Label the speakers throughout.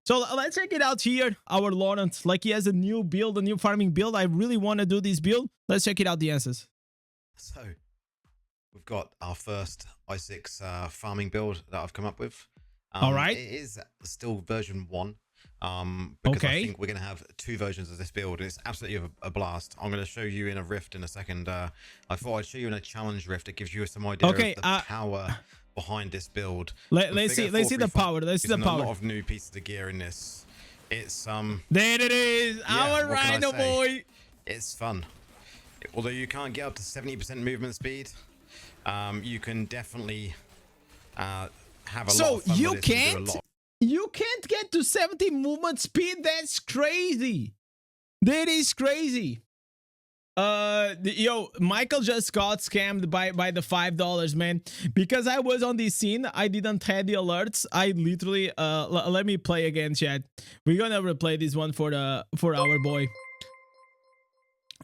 Speaker 1: So let's check it out here. Our Lawrence, like he has a new build, a new farming build. I really want to do this build. Let's check it out, the answers.
Speaker 2: So we've got our first i6 farming build that I've come up with.
Speaker 1: All right.
Speaker 2: It is still version 1. Because
Speaker 1: Okay.
Speaker 2: I think we're going to have 2 versions of this build. It's absolutely a blast. I'm going to show you in a rift in a second. I thought I'd show you in a challenge rift. It gives you some idea of the power behind this build.
Speaker 1: Let's see the power. Let's see the power.
Speaker 2: A lot of new pieces of gear in this. It's
Speaker 1: there it is.
Speaker 2: Yeah,
Speaker 1: our Rhino boy.
Speaker 2: It's fun. Although you can't get up to 70% movement speed, you can definitely have a lot of fun with this.
Speaker 1: You can't get to 70 movement speed. That's crazy. That is crazy. Yo, Michael just got scammed by the $5, man. Because I was on this scene, I didn't have the alerts. I literally let me play again, chat. We're gonna replay this one for our boy.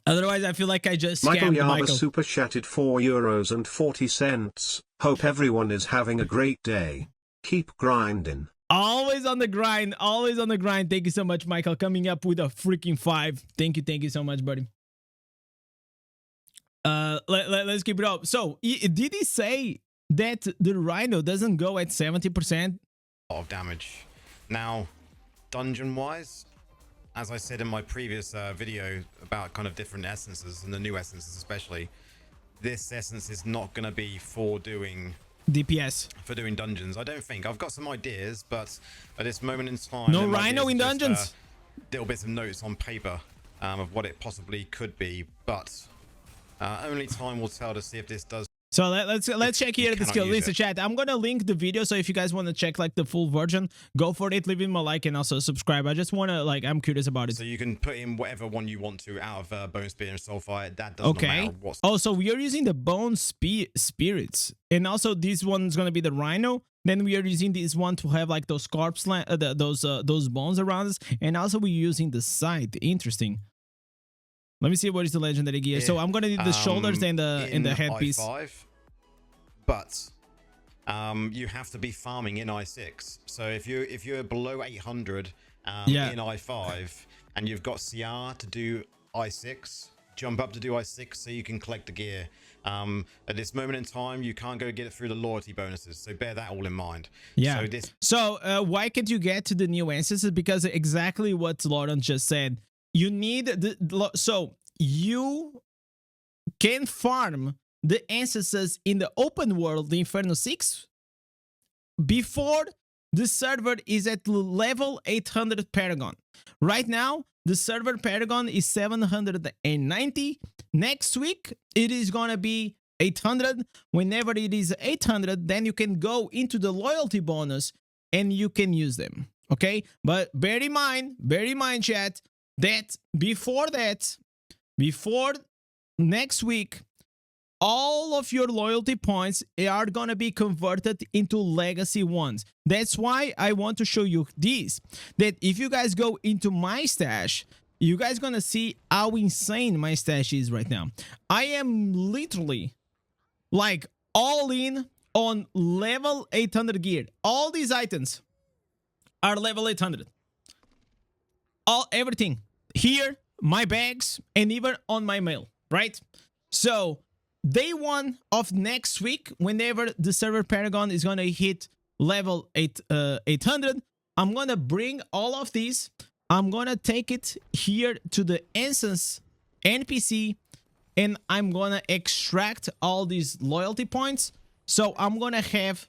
Speaker 1: Otherwise, I feel like I just scammed
Speaker 3: Michael super chatted €4.40. Hope everyone is having a great day. Keep grinding.
Speaker 1: Always on the grind. Always on the grind. Thank you so much, Michael. Coming up with a freaking 5. Thank you so much, buddy. Let's keep it up. So, did he say that the Rhino doesn't go at 70%?
Speaker 2: A lot of damage. Now, dungeon-wise, as I said in my previous video about kind of different essences, and the new essences especially, this essence is not going to be for doing
Speaker 1: DPS,
Speaker 2: for doing dungeons. I don't think. I've got some ideas, but at this moment in time,
Speaker 1: no Rhino in dungeons.
Speaker 2: Little bits of notes on paper of what it possibly could be, but only time will tell to see if this does.
Speaker 1: So let's check here the skill list chat. I'm gonna link the video, so if you guys want to check like the full version, go for it. Leave him a like and also subscribe. I just want to I'm curious about it.
Speaker 2: So you can put in whatever one you want to out of Bone Spear and Soulfire. That doesn't matter.
Speaker 1: Oh, so we are using the Bone Spirits, and also this one's gonna be the Rhino. Then we are using this one to have like those corpse those bones around us, and also we're using the scythe. Interesting. Let me see what is the legendary gear. So I'm gonna need the shoulders and the headpiece.
Speaker 2: I5, but you have to be farming in i6. So if you're below 800 in i5 and you've got CR to do i6, jump up to do i6 so you can collect the gear. At this moment in time, you can't go get it through the loyalty bonuses, so bear that all in mind.
Speaker 1: Yeah. So why can't you get to the new ancestors? Because exactly what Lawrence just said. You need so you can farm the ancestors in the open world, the Inferno 6, before the server is at level 800 Paragon. Right now, the server Paragon is 790. Next week, it is gonna be 800. Whenever it is 800, then you can go into the loyalty bonus and you can use them. Okay, but bear in mind, chat, that before next week, all of your loyalty points are gonna be converted into legacy ones. That's why I want to show you this, that if you guys go into my stash, you guys gonna see how insane my stash is right now. I am literally like all in on level 800 gear. All these items are level 800. Everything here, my bags, and even on my mail, right? So day 1 of next week, whenever the server Paragon is gonna hit level 800, I'm gonna bring all of these. I'm gonna take it here to the instance NPC, and I'm gonna extract all these loyalty points. So I'm gonna have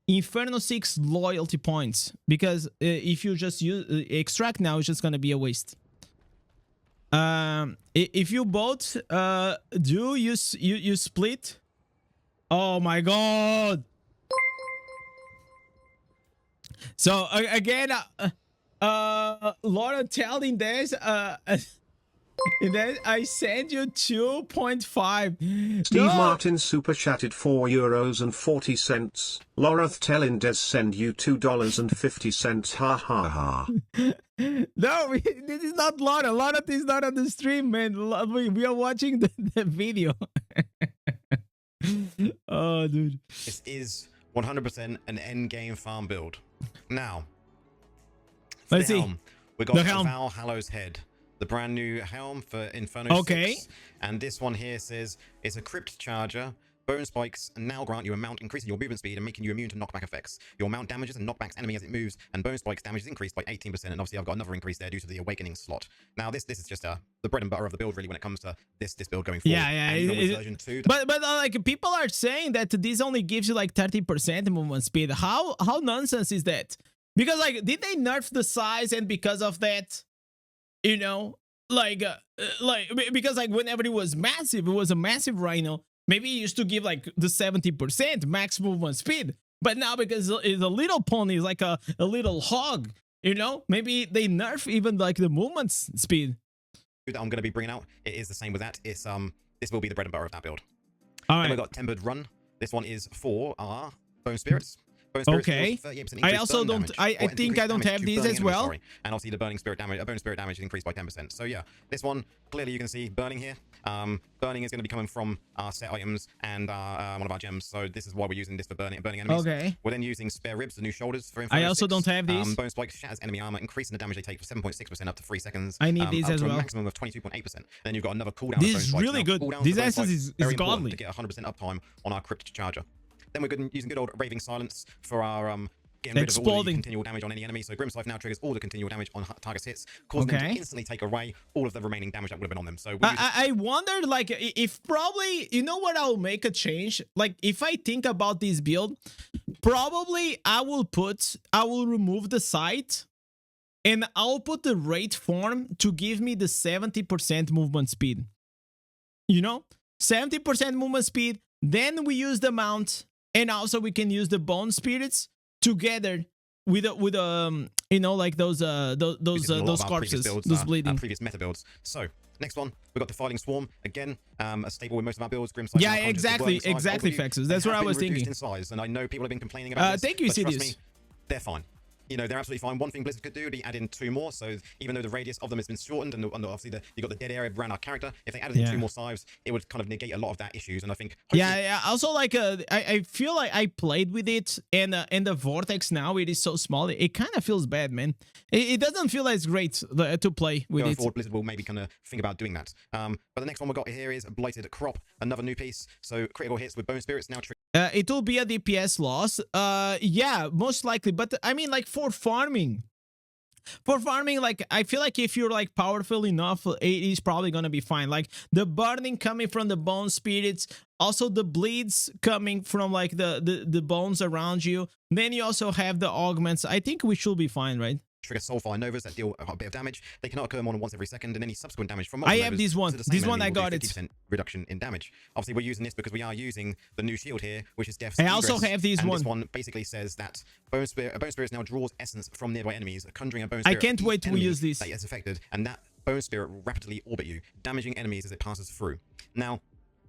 Speaker 1: Inferno 6 loyalty points, because if you just extract now, it's just gonna be a waste. If you both do you split, oh my god. So again, Laura telling this and then I send you 2.5.
Speaker 3: Steve Martin super chatted €4.40. Laura tell Indez send you $2.50. Ha ha ha.
Speaker 1: No, this is not Laura. Laura is not on the stream, man. We are watching the video. Oh, dude.
Speaker 2: This is 100% an end game farm build. Now, For
Speaker 1: Let's
Speaker 2: the
Speaker 1: see.
Speaker 2: helm, we got
Speaker 1: The
Speaker 2: the
Speaker 1: helm.
Speaker 2: Valhallow's Head, the brand new helm for Inferno
Speaker 1: Okay.
Speaker 2: 6. And this one here says it's a crypt charger. Bone spikes now grant you a mount, increasing your movement speed and making you immune to knockback effects. Your mount damages and knockbacks enemy as it moves, and bone spikes damage is increased by 18%. And obviously, I've got another increase there due to the awakening slot. Now, this is just the bread and butter of the build, really, when it comes to this build going forward.
Speaker 1: Yeah, yeah.
Speaker 2: And even with version 2,
Speaker 1: But like people are saying that this only gives you like 30% movement speed. How nonsense is that? Because like, did they nerf the size, and because of that, you know, like because like whenever it was massive, it was a massive Rhino. Maybe it used to give like the 70% max movement speed, but now because it's a little pony, it's like a little hog, you know, maybe they nerf even like the movement speed.
Speaker 2: that I'm going to be bringing out, it is the same with that. It's this will be the bread and butter of that build.
Speaker 1: All
Speaker 2: Then
Speaker 1: right.
Speaker 2: we got Tempered Run. This one is for our Bone Spirits. Bone Spirits
Speaker 1: Okay.
Speaker 2: 38%
Speaker 1: I also don't. I think I don't have these as well.
Speaker 2: And obviously the burning spirit damage, bone spirit damage is increased by 10%. So yeah, this one clearly you can see burning here. Burning is going to be coming from our set items and one of our gems. So this is why we're using this for burning enemies.
Speaker 1: Okay.
Speaker 2: We're then using spare ribs, the new shoulders for Inferno
Speaker 1: I also
Speaker 2: 6.
Speaker 1: don't have these.
Speaker 2: Bone spike shatters enemy armor, increasing the damage they take for 7.6% up to 3 seconds.
Speaker 1: I need these
Speaker 2: up
Speaker 1: as
Speaker 2: to
Speaker 1: well.
Speaker 2: A maximum of 22.8%. Then you've got another cooldown.
Speaker 1: This
Speaker 2: of
Speaker 1: is
Speaker 2: bone
Speaker 1: really
Speaker 2: spikes.
Speaker 1: good.
Speaker 2: Cooldowns
Speaker 1: This
Speaker 2: for bone
Speaker 1: essence
Speaker 2: spikes,
Speaker 1: is
Speaker 2: very important
Speaker 1: godly.
Speaker 2: to get 100% uptime on our crypt charger. Then we're using good old Raving Silence for our getting rid of all the
Speaker 1: Exploding.
Speaker 2: continual damage on any enemy. So Grimslife now triggers all the continual damage on target's hits, causing them to
Speaker 1: Okay.
Speaker 2: instantly take away all of the remaining damage that would have been on them. So we
Speaker 1: I wondered like if probably, you know what, I'll make a change. Like if I think about this build, probably I will remove the sight and I'll put the rate form to give me the 70% movement speed. You know, 70% movement speed. Then we use the mount, and also we can use the bone spirits together with you know, like those corpses, those bleeding.
Speaker 2: previous meta builds. So next one, we got Defiling Swarm again, a staple with most of our builds. Grimslife
Speaker 1: Yeah,
Speaker 2: now conjures the
Speaker 1: exactly,
Speaker 2: whirling size.
Speaker 1: exactly,
Speaker 2: Albeit
Speaker 1: Fexus. That's
Speaker 2: they
Speaker 1: what I
Speaker 2: have
Speaker 1: was
Speaker 2: been reduced
Speaker 1: thinking.
Speaker 2: in size, and I know people have been complaining about this.
Speaker 1: Thank you,
Speaker 2: but trust
Speaker 1: Sidious.
Speaker 2: me, they're fine. You know, they're absolutely fine. One thing Blizzard could do would be add in 2 more. So even though the radius of them has been shortened, and obviously you got the dead area around our character, if they added in 2 more sides, it would kind of negate a lot of that issues. And I think
Speaker 1: Yeah. Also, like I feel like I played with it, and the vortex now it is so small. It kind of feels bad, man. It doesn't feel as great to play with
Speaker 2: going
Speaker 1: it.
Speaker 2: forward, Blizzard will maybe kind of think about doing that. But the next one we got here is Blighted Crop, another new piece. So critical hits with bone spirits now.
Speaker 1: It will be a DPS loss. Yeah, most likely. But I mean, like for farming, like I feel like if you're like powerful enough, it is probably gonna be fine. Like the burning coming from the bone spirits, also the bleeds coming from like the bones around you. Then you also have the augments. I think we should be fine, right?
Speaker 2: Trigger Soulfire Novas that deal a bit of damage. They cannot occur more than once every second, and any subsequent damage from
Speaker 1: I have this one. This one I got it.
Speaker 2: 50% reduction in damage. Obviously, we're using this because we are using the new shield here, which is Death's
Speaker 1: I also
Speaker 2: Egress,
Speaker 1: have this
Speaker 2: and
Speaker 1: one.
Speaker 2: This one basically says that a bone spirit now draws essence from nearby enemies, conjuring a bone
Speaker 1: I
Speaker 2: spirit.
Speaker 1: can't wait to
Speaker 2: enemy
Speaker 1: use this.
Speaker 2: that is affected, and that bone spirit will rapidly orbit you, damaging enemies as it passes through. Now,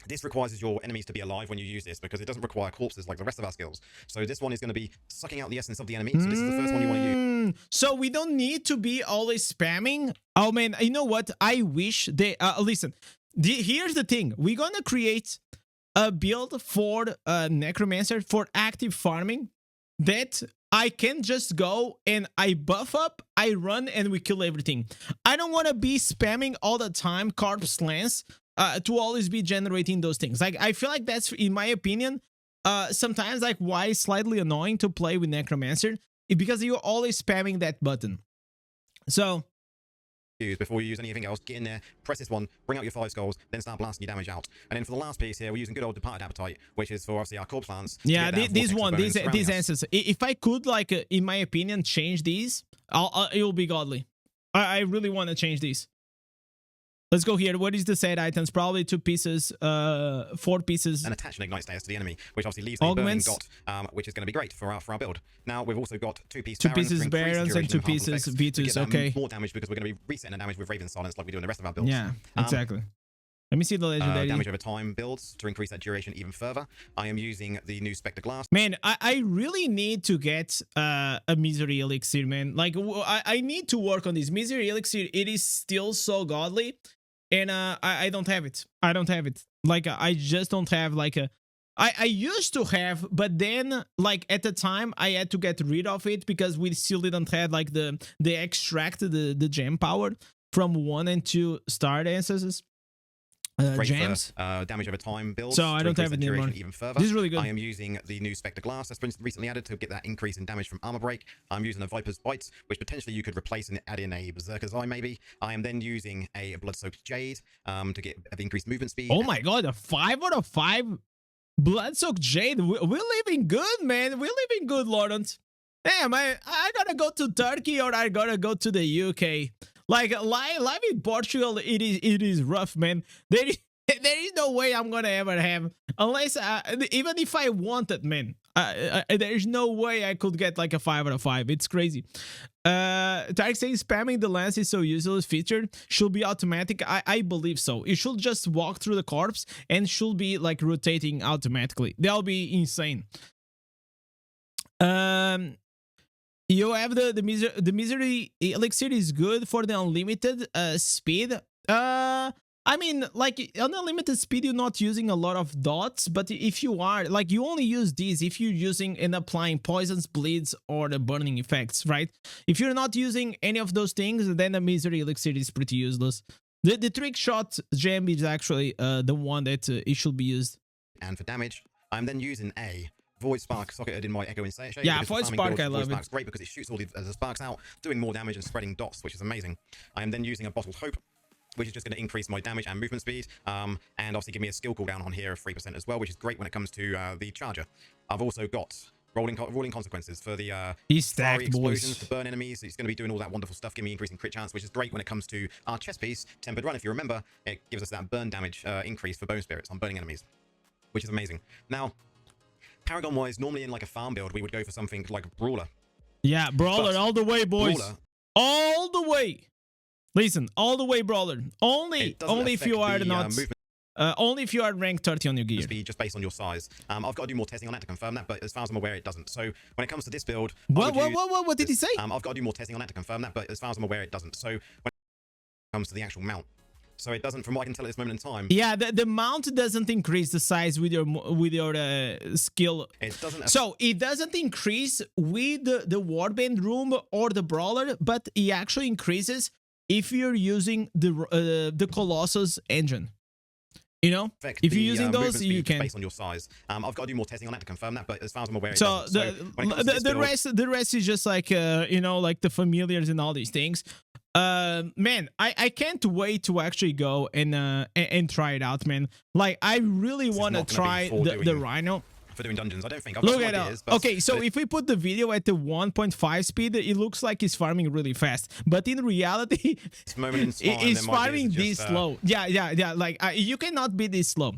Speaker 2: this requires your enemies to be alive when you use this, because it doesn't require corpses like the rest of our skills. So this one is going to be sucking out the essence of the enemy. So this is the first one you want to use.
Speaker 1: So we don't need to be always spamming. Oh man, you know what? I wish they listen. Here's the thing: we're gonna create a build for Necromancer for active farming that I can just go and I buff up, I run, and we kill everything. I don't want to be spamming all the time corpse lance. To always be generating those things. Like I feel like that's, in my opinion, sometimes like why it's slightly annoying to play with Necromancer, because you're always spamming that button. So
Speaker 2: before you use anything else, get in there, press this one, bring out your 5 skulls, then start blasting your damage out. And then for the last piece here, we're using good old Departed Appetite, which is for obviously our corpse lance.
Speaker 1: Yeah, these answers. If I could, like, in my opinion, change these, it will be godly. I really want to change these. Let's go here. What is the set items? Probably 2 pieces, 4 pieces.
Speaker 2: And attach an ignite status to the enemy, which obviously leaves a burning dot, which is going to be great for our build. Now we've also got 2 pieces
Speaker 1: barons and 2 pieces V2s. Okay.
Speaker 2: More damage because we're going to be resetting the damage with Raven Silence like we do in the rest of our builds.
Speaker 1: Yeah, exactly. Let me see the legendary.
Speaker 2: Damage over time builds to increase that duration even further. I am using the new Spectre Glass.
Speaker 1: Man, I really need to get a Misery Elixir, man. Like I need to work on this Misery Elixir. It is still so godly. And I don't have it. I don't have it. Like I just don't have like I used to have, but then like at the time I had to get rid of it because we still didn't have like the extract the gem power from 1 and 2 star dances. Gems.
Speaker 2: Damage over time builds.
Speaker 1: So I don't have it anymore.
Speaker 2: Even further.
Speaker 1: This is really good.
Speaker 2: I am using the new Spectre Glass that's been recently added to get that increase in damage from armor break. I'm using a Viper's Bite, which potentially you could replace and add in a Berserker's Eye maybe. I am then using a Blood-Soaked Jade to get increased movement speed.
Speaker 1: Oh my god, a 5 out of 5 Blood-Soaked Jade. We're living good, man. We're living good, Lawrence. Damn, I gotta go to Turkey or I gotta go to the UK. Like life in Portugal, it is rough, man. There is no way I'm gonna ever have, unless even if I wanted, man. There is no way I could get like a 5 out of 5. It's crazy. Tarek saying spamming the lens is so useless feature. Should be automatic. I believe so. It should just walk through the corpse and should be like rotating automatically. That'll be insane. You have the misery elixir is good for the unlimited speed. I mean, like on unlimited speed, you're not using a lot of dots, but if you are, like, you only use these if you're using and applying poisons, bleeds, or the burning effects, right? If you're not using any of those things, then the misery elixir is pretty useless. The trick shot gem is actually the one that it should be used.
Speaker 2: And for damage, I'm then using a Void Spark socketed in my Echo Insane.
Speaker 1: Yeah, Void Spark, I love it.
Speaker 2: Spark's great because it shoots all the sparks out, doing more damage and spreading dots, which is amazing. I am then using a Bottled Hope, which is just going to increase my damage and movement speed, and obviously give me a skill cooldown on here of 3% as well, which is great when it comes to the charger. I've also got rolling consequences for the fiery explosions to burn enemies. It's going to be doing all that wonderful stuff, giving me increasing crit chance, which is great when it comes to our chest piece, Tempered Run. If you remember, it gives us that burn damage increase for bone spirits on burning enemies, which is amazing. Now, Paragon wise, normally in like a farm build, we would go for something like a Brawler. Yeah,
Speaker 1: Brawler all the way, boys. Brawler, all the way. Listen, all the way, Brawler. Only if you are not. Only if you are ranked 30 on your gear.
Speaker 2: Just based on your size. I've got to do more testing on that to confirm that, but as far as I'm aware, it doesn't. So when it comes to this build,
Speaker 1: what did he say?
Speaker 2: I've got to do more testing on that to confirm that, but as far as I'm aware, it doesn't. So when it comes to the actual mount, so it doesn't, from what I can tell at this moment in time.
Speaker 1: Yeah, the mount doesn't increase the size with your skill.
Speaker 2: It doesn't.
Speaker 1: So it doesn't increase with the Warband room or the Brawler, but it actually increases if you're using the Colossus engine. You know, if you're using those, you can.
Speaker 2: Based on your size. I've got to do more testing on that to confirm that, but as far as I'm aware, it
Speaker 1: so
Speaker 2: doesn't.
Speaker 1: the rest is just like you know, like the familiars and all these things. Man, I can't wait to actually go and try it out, man. Like, I really want to try the Rhino.
Speaker 2: For doing dungeons, I don't think.
Speaker 1: Look at that. Okay, so if we put the video at the 1.5 speed, it looks like he's farming really fast, but in reality, he's farming this slow. Yeah. Like, you cannot be this slow.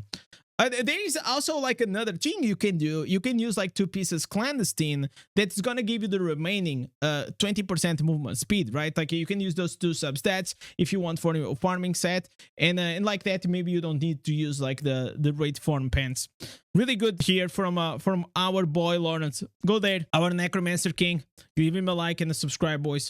Speaker 1: There is also like another thing you can do. You can use like 2 pieces clandestine that's gonna give you the remaining 20% movement speed, right? Like, you can use those 2 substats if you want for a farming set, and like that, maybe you don't need to use like the rate form pants. Really good here from our boy Lawrence. Go there, our Necromancer King. Give him a like and a subscribe, boys.